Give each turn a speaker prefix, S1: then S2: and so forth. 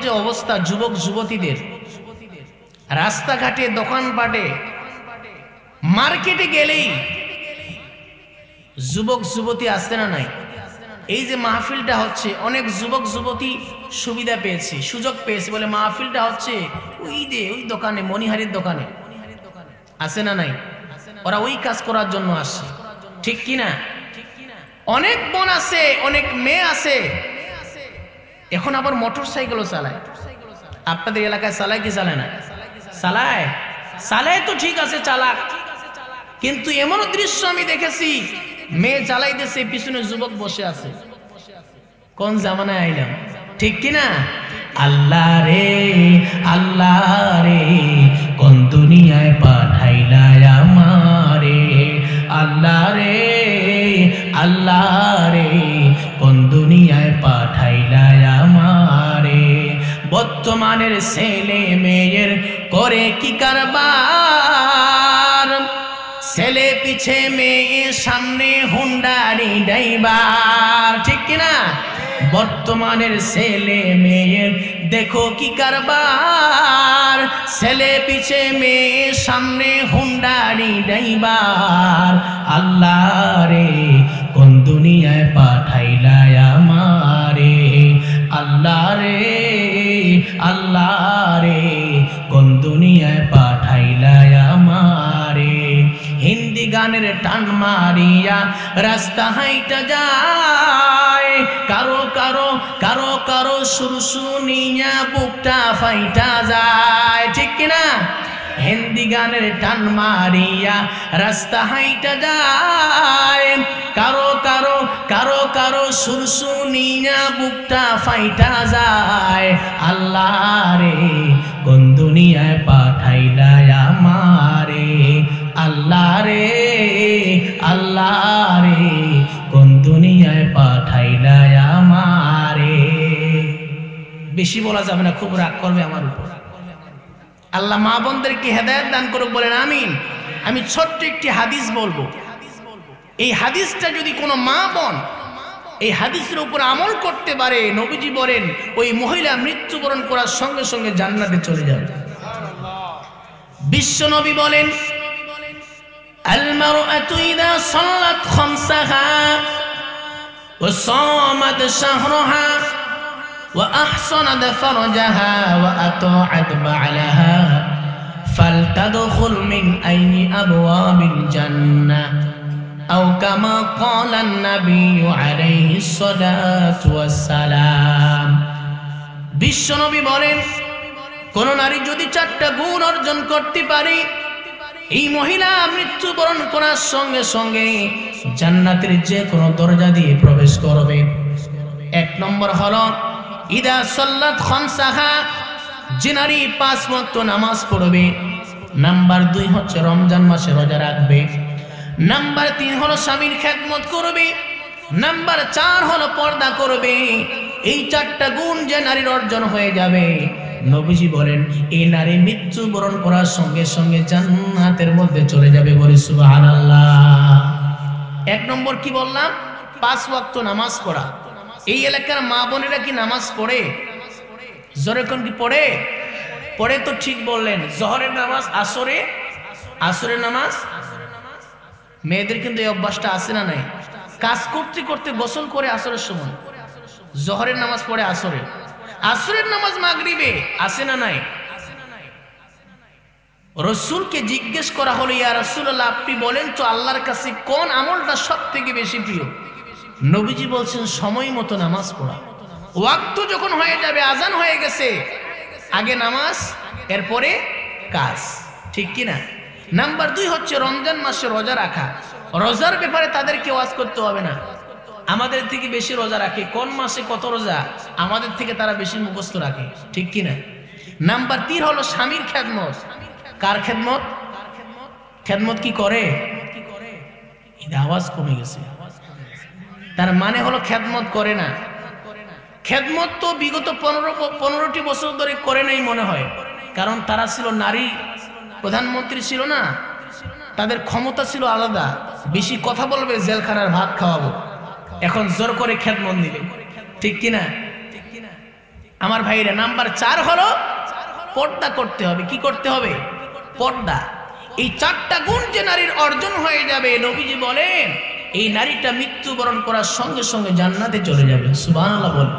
S1: যে অবস্থা যুবক যুবতীদের, রাস্তাঘাটে, দোকানপাটে, মার্কেটে গেলেই যুবক যুবতী আসছে না নাই? এই যে মাহফিলটা হচ্ছে, অনেক যুবক যুবতী সুবিধা পেয়েছে, সুযোগ পেয়েছে বলে মাহফিলটা হচ্ছে ওই যে ওই দোকানে, মনিহারির দোকানে আছে না নাই? ওরা ওই কাজ করার জন্য আসে, ঠিক কিনা? অনেক বোন আছে, অনেক মেয়ে আছে, এখন আবার মোটর সাইকেলও চালায়। আপনাদের এলাকায় চালায় কি চালায় না? চালায়, চালায় তো ঠিক আছে, চালাক। কিন্তু এমনও দৃশ্য আমি দেখেছি, মেয়ে চালাইতেছে, পিছনে যুবক বসে আছে। কোন জামানায় আইলাম, ঠিক কিনা? আল্লাহ রে, আল্লাহ রে, কোন দুনিয়ায় পাঠাইলা আমারে। আল্লাহ রে, আল্লাহ রে, কোন দুনিয়ায় পাঠাইলা আমারে। বর্তমানের ছেলে মেয়ের করে কি কারবার, ছেলে পিছে মেয়ে সামনে হুন্ডারি ড্রাইভার, ঠিক কিনা? বর্তমানের ছেলে মেয়ের দেখো কি কারবার, ছেলে পিছে মেয়ে সামনে হুন্ডারি ড্রাইভার। আল্লাহ রে, কোন দুনিয়ায় পাঠাইলা আমারে। আল্লাহ রে, আল্লাহ রে, কোন দুনিয়ায় পাঠাইলা আমারে। হিন্দি গানের টান মারিয়া রাস্তা হাইটা যায়, কারো কারো কারো কারো সুর শুনিয়া বুকটা ফাইটা যায়, ঠিক কিনা? হিন্দি গানের টান মারিয়া রাস্তা হাইটা যায়, কারো কারো কারো কারো সুর শুনিয়া বুকটা ফাইটা যায়। আল্লাহ রে, কোন দুনিয়ায় পাঠাইলা আমারে। আল্লাহ রে, আল্লাহ রে, কোন দুনিয়ায় পাঠাইলা আমারে। বেশি বলা যাবে না, খুব রাগ করবে আমার উপর। আল্লাহ মা বোনদেরকে হেদায়েত দান করুক, বলেন আমিন। আমি ছোট্ট একটি হাদিস বলবো, এই হাদিসটা যদি কোনো মা বোন এই হাদিসের উপর আমল করতে পারে, নবীজি বলেন ওই মহিলা মৃত্যুবরণ করার সঙ্গে সঙ্গে জান্নাতে চলে যাবে। বিশ্ব নবী বলেন, আল মারআতু ইযা সাল্লাত খামসাহা ওয়া সামাত শাহরাহা ওয়া আহসানাত ফারজাহা ওয়া আতাআত বা'লাহা ফালতাদখুল মিন আইয়ি আবওয়াবিল জান্নাহ আও কামা ক্বালা আন-নাবিয়্যু আলাইহিস সালাতু ওয়াস সালাম। বিশ্ব নবী বলেন, কোন নারী যদি 4টা গুণ অর্জন করতে পারে, এই মহিলা মৃত্যুবরণ করার সঙ্গে সঙ্গে জান্নাতের যে কোনো দরজা দিয়ে প্রবেশ করবে। 1 নম্বর হলো ইদা সাল্লাত খামসাহা, যে নারী 5 ওয়াক্ত নামাজ পড়বে। নাম্বার 2 হচ্ছে রমজান মাসে রোজা রাখবে। নাম্বার 3 হলো স্বামীর খেদমত করবে। নাম্বার 4 হলো পর্দা করবে। এই 4টা গুণ যে নারীর অর্জন হয়ে যাবে, নবীজি বলেন এই নারী মৃত্যুবরণ করার সঙ্গে সঙ্গে জান্নাতের মধ্যে চলে যাবে। বলি সুবহানাল্লাহ। 1 নম্বর কি বললাম? 5 ওয়াক্ত নামাজ পড়া। এই এলাকার মা বোনেরা কি নামাজ পড়ে? জোরে কোন কি পড়ে? পড়ে তো ঠিক বললেন। জোহরের নামাজ, আসরের নামাজ। মেয়েদের কিন্তু এই অভ্যাসটা আছে না নাই? কাজ করতে করতে গোসল করে আসরের সময় জোহরের নামাজ পড়ে, আসরের নামাজ মাগরিবে, আছে না নাই? রাসূলকে জিজ্ঞেস করা হলো, ইয়া রাসূলুল্লাহ, আপনি বলেন তো আল্লাহর কাছে কোন আমলটা সবথেকে বেশি প্রিয়? নবীজি বলছেন সময় মতো নামাজ পড়া। ওয়াক্ত যখন হয়ে যাবে, আজান হয়ে গেছে, আগে নামাজ, এরপরে কাজ, ঠিক কিনা? নাম্বার 2 হচ্ছে রমজান মাসে রোজা রাখা। রোজার ব্যাপারে তাদেরকে ওয়াজ করতে হবে না, আমাদের থেকে বেশি রোজা রাখে। কোন মাসে কত রোজা, আমাদের থেকে তারা বেশি মুখস্থ রাখে, ঠিক কিনা? নাম্বার 3 হলো স্বামীর খেদমত। কার খেদমত? খেদমত কি করে? আওয়াজ কমে গেছে। তার মানে হলো খেদমত করে না। খেদমত তো বিগত 15টি বছর ধরে করে নাই মনে হয়, কারণ তারা ছিল নারী প্রধানমন্ত্রী ছিল না, তাদের ক্ষমতা ছিল আলাদা, বেশি কথা বলবে, জেলখানার ভাত খাওয়াবো। এখন জোর করে খেদমত নিবে, ঠিক কিনা? আমার ভাইরা, নাম্বার 4 হলো পর্দা করতে হবে। কি করতে হবে? পর্দা। এই 4টা গুণ যে নারীর অর্জন হয়ে যাবে, নবীজি বলেন এই নারীটা মৃত্যুবরণ করার সঙ্গে সঙ্গে জান্নাতে চলে যাবে। সুবহানাল্লাহ বলে।